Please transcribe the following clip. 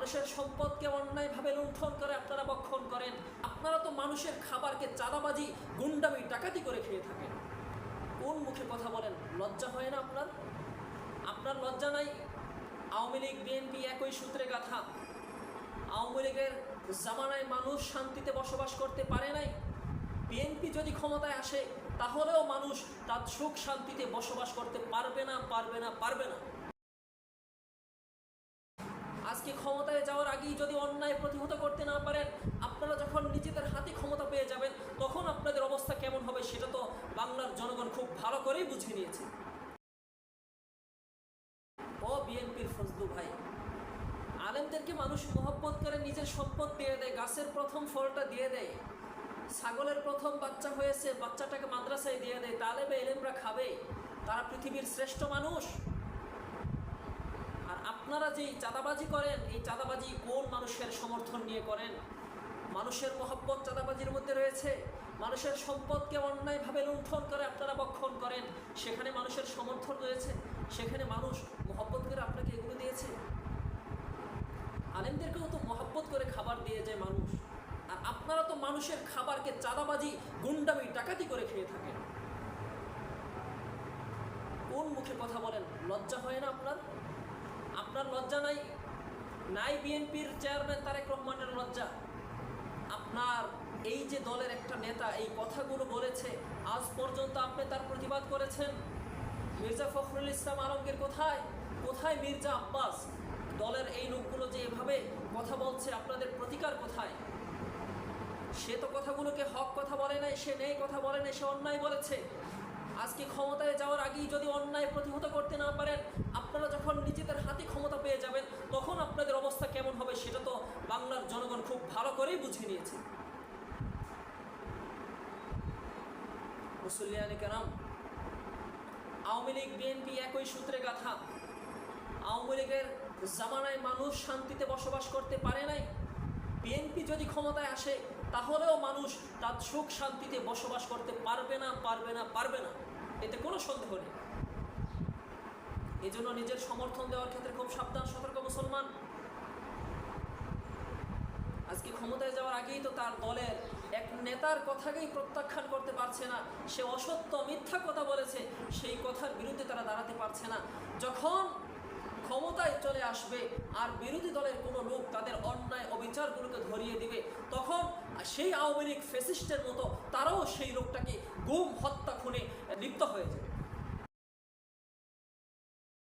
মানুষের সম্পদকে অন্যায়ভাবে লুণ্ঠন করে আপনারা ভক্ষণ করেন। আপনারা তো মানুষের খাবারকে চাঁদাবাজি, গুন্ডামি, ডাকাতি করে খেয়ে থাকেন। কোন মুখে কথা বলেন? লজ্জা হয় না আপনার? আপনার লজ্জা নাই? আওয়ামী লীগ বিএনপি একই সূত্রে গাথা। আওয়ামী লীগের জামানায় মানুষ শান্তিতে বসবাস করতে পারে নাই। বিএনপি যদি ক্ষমতায় আসে তাহলেও মানুষ তার সুখ শান্তিতে বসবাস করতে পারবে না, পারবে না, পারবে না। আজকে ক্ষমতায় যাওয়ার আগেই যদি অন্যায় প্রতিহত করতে না পারেন, আপনারা যখন নিজেদের হাতে ক্ষমতা পেয়ে যাবেন তখন আপনাদের অবস্থা কেমন হবে সেটা তো বাংলার জনগণ খুব ভালো করেই বুঝে নিয়েছে। ও বিএনপির ফজলু ভাই, আলেমদেরকে মানুষ মহব্বত করে নিজের সম্পদ দিয়ে দেয়, গাছের প্রথম ফলটা দিয়ে দেয়, ছাগলের প্রথম বাচ্চা হয়েছে বাচ্চাটাকে মাদ্রাসায় দিয়ে দেয়, তালেবে এলেমরা খাবে, তারা পৃথিবীর শ্রেষ্ঠ মানুষ। আর আপনারা যেই চাঁদাবাজি করেন, এই চাঁদাবাজি কোন মানুষের সমর্থন নিয়ে করেন? মানুষের মহব্বত চাঁদাবাজির মধ্যে রয়েছে। মানুষের সম্পদকে অন্যায়ভাবে লুণ্ঠন করে আপনারা ভক্ষণ করেন, সেখানে মানুষের সমর্থন রয়েছে, সেখানে মানুষ মহব্বত করে আপনাকে এগুলো দিয়েছে। আলেমদেরকেও তো মহব্বত করে খাবার দিয়ে যায় মানুষ, আর আপনারা তো মানুষের খাবারকে চাঁদাবাজি, গুন্ডামি, ডাকাতি করে খেয়ে থাকেন। কোন মুখে কথা বলেন? লজ্জা হয় না আপনার? আপনার লজ্জা নাই? নাই বিএনপির চেয়ারম্যান তারেক রহমানের লজ্জা? আপনার এই যে দলের একটা নেতা এই কথাগুলো বলেছে, আজ পর্যন্ত আপনি তার প্রতিবাদ করেছেন? মির্জা ফখরুল ইসলাম আলমগীর কোথায়? কোথায় মির্জা আব্বাস? দলের এই লোকগুলো যে এভাবে কথা বলছে, আপনাদের প্রতিকার কোথায়? সে তো কথাগুলোকে হক কথা বলে নাই, সে নেই কথা বলে নাই, সে অন্যায় বলেছে। আজকে ক্ষমতায় যাওয়ার আগেই যদি অন্যায় প্রতিহত করতে না পারেন, আপনারা যখন নিজেদের হাতে ক্ষমতা পেয়ে যাবেন তখন আপনাদের অবস্থা কেমন হবে সেটা তো বাংলার জনগণ খুব ভালো করেই বুঝে নিয়েছে। মুসল্লিয়ানে কেরাম, আওয়ামী লীগ বিএনপি একই সূত্রে গাথা। আওয়ামী লীগের জামানায় মানুষ শান্তিতে বসবাস করতে পারে নাই। বিএনপি যদি ক্ষমতায় আসে তাহলেও মানুষ তার সুখ শান্তিতে বসবাস করতে পারবে না, পারবে না, পারবে না, এতে কোনো সন্দেহ নেই। এই জন্য নিজের সমর্থন দেওয়ার ক্ষেত্রে খুব সাবধান, সতর্ক মুসলমান। আজকে ক্ষমতায় যাওয়ার আগেই তো তার দলের এক নেতার কথাকেই প্রত্যাখ্যান করতে পারছে না, সে অসত্য মিথ্যা কথা বলেছে, সেই কথার বিরুদ্ধে তারা দাঁড়াতে পারছে না। যখন ক্ষমতায় চলে আসবে আর বিরোধী দলের কোনো লোক তাদের অন্যায় অবিচারগুলোকে ধরিয়ে দিবে, তখন সেই আওয়ামী লীগ ফ্যাসিস্টের মতো তারাও সেই লোকটাকে গুম, হত্যা, খুনে লিপ্ত হয়ে যাবে।